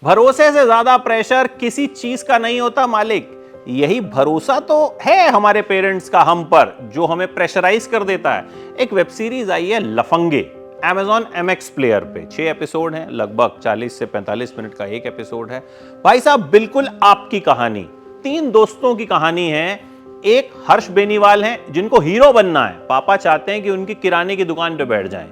भरोसे से ज्यादा प्रेशर किसी चीज का नहीं होता मालिक। यही भरोसा तो है हमारे पेरेंट्स का हम पर, जो हमें प्रेशराइज कर देता है। एक वेब सीरीज आई है लफंगे, Amazon MX प्लेयर पे 6 एपिसोड हैं, लगभग 40 से 45 मिनट का एक एपिसोड है। भाई साहब बिल्कुल आपकी कहानी, 3 दोस्तों की कहानी है। एक हर्ष बेनीवाल हैं जिनको हीरो बनना है, पापा चाहते हैं कि उनकी किराने की दुकान पे बैठ जाएं।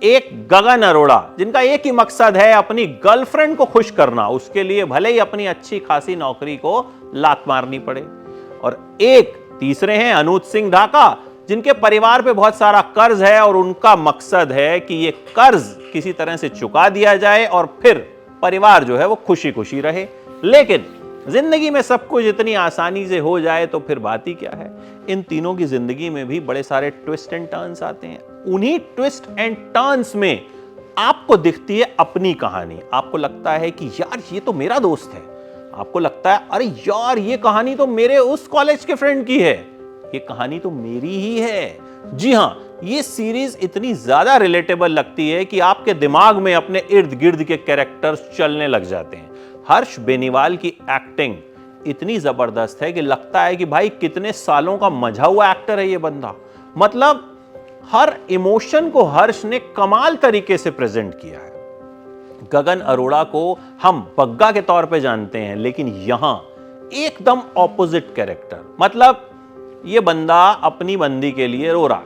एक गगन अरोड़ा जिनका एक ही मकसद है अपनी गर्लफ्रेंड को खुश करना, उसके लिए भले ही अपनी अच्छी खासी नौकरी को लात मारनी पड़े। और एक तीसरे हैं अनूज सिंह ढाका जिनके परिवार पे बहुत सारा कर्ज है और उनका मकसद है कि ये कर्ज किसी तरह से चुका दिया जाए और फिर परिवार जो है वो खुशी खुशी रहे। लेकिन जिंदगी में सब कुछ इतनी आसानी से हो जाए तो फिर बात ही क्या है। इन तीनों की जिंदगी में भी बड़े सारे ट्विस्ट एंड टर्न्स आते हैं। उन्हीं ट्विस्ट एंड टर्न्स में आपको दिखती है अपनी कहानी। आपको लगता है कि यार ये तो मेरा दोस्त है, आपको लगता है अरे यार ये कहानी तो मेरे उस कॉलेज के फ्रेंड की है, ये कहानी तो मेरी ही है। जी हां, ये सीरीज इतनी ज्यादा रिलेटेबल लगती है कि आपके दिमाग में अपने इर्द गिर्द के कैरेक्टर्स चलने लग जाते हैं। हर्ष बेनीवाल की एक्टिंग इतनी जबरदस्त है कि लगता है कि भाई कितने सालों का मजा हुआ एक्टर है ये बंदा। मतलब हर इमोशन को हर्ष ने कमाल तरीके से प्रेजेंट किया है। गगन अरोड़ा को हम बग्गा के तौर पे जानते हैं, लेकिन यहां एकदम ऑपोजिट कैरेक्टर। मतलब ये बंदा अपनी बंदी के लिए रो रहा।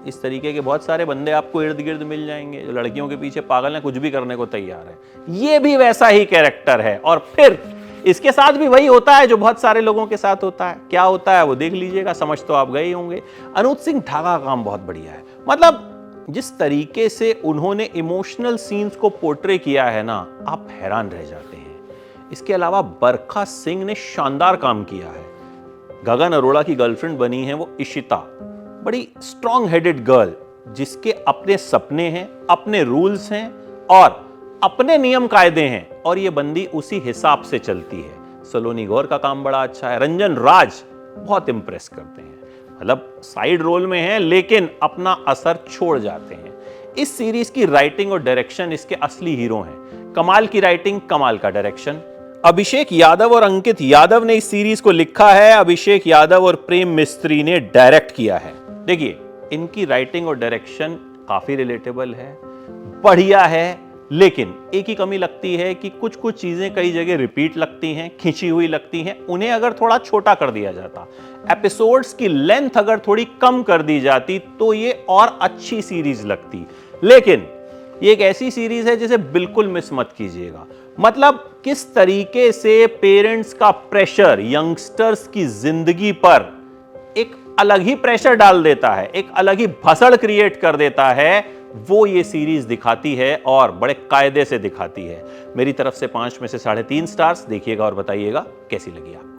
इस तरीके के बहुत सारे बंदे आपको इर्द गिर्द मिल जाएंगे जो लड़कियों के पीछे पागल हैं, कुछ भी करने को तैयार है। ये भी वैसा ही कैरेक्टर है और फिर इसके साथ भी वही होता है जो बहुत सारे लोगों के साथ होता है। क्या होता है वो देख लीजिएगा, समझ तो आप गए होंगे। अनूज सिंह ढाका का काम बहुत बढ़िया है। मतलब जिस तरीके से उन्होंने इमोशनल सीन्स को पोर्ट्रे किया है ना, आप हैरान रह जाते हैं। इसके अलावा बरखा सिंह ने शानदार काम किया है। गगन अरोड़ा की गर्लफ्रेंड बनी है वो इशिता, बड़ी स्ट्रॉन्ग हेडेड गर्ल जिसके अपने सपने हैं, अपने रूल्स हैं और अपने नियम कायदे हैं, और ये बंदी उसी हिसाब से चलती है। सलोनी गौर का काम बड़ा अच्छा है। रंजन राज बहुत इंप्रेस करते हैं, मतलब साइड रोल में हैं लेकिन अपना असर छोड़ जाते हैं। इस सीरीज की राइटिंग और डायरेक्शन इसके असली हीरो हैं। कमाल की राइटिंग, कमाल का डायरेक्शन। अभिषेक यादव और अंकित यादव ने इस सीरीज को लिखा है, अभिषेक यादव और प्रेम मिस्त्री ने डायरेक्ट किया है। देखिए इनकी राइटिंग और डायरेक्शन काफी रिलेटेबल है, बढ़िया है, लेकिन एक ही कमी लगती है कि कुछ कुछ चीजें कई जगह रिपीट लगती हैं, खींची हुई लगती हैं। उन्हें अगर थोड़ा छोटा कर दिया जाता, एपिसोड्स की लेंथ अगर थोड़ी कम कर दी जाती तो ये और अच्छी सीरीज लगती। लेकिन ये एक ऐसी सीरीज है जिसे बिल्कुल मिस मत कीजिएगा। मतलब किस तरीके से पेरेंट्स का प्रेशर यंगस्टर्स की जिंदगी पर एक अलग ही प्रेशर डाल देता है, एक अलग ही भसड़ क्रिएट कर देता है, वो ये सीरीज दिखाती है और बड़े कायदे से दिखाती है। मेरी तरफ से 5 में से 3.5 स्टार्स। देखिएगा और बताइएगा कैसी लगी आप।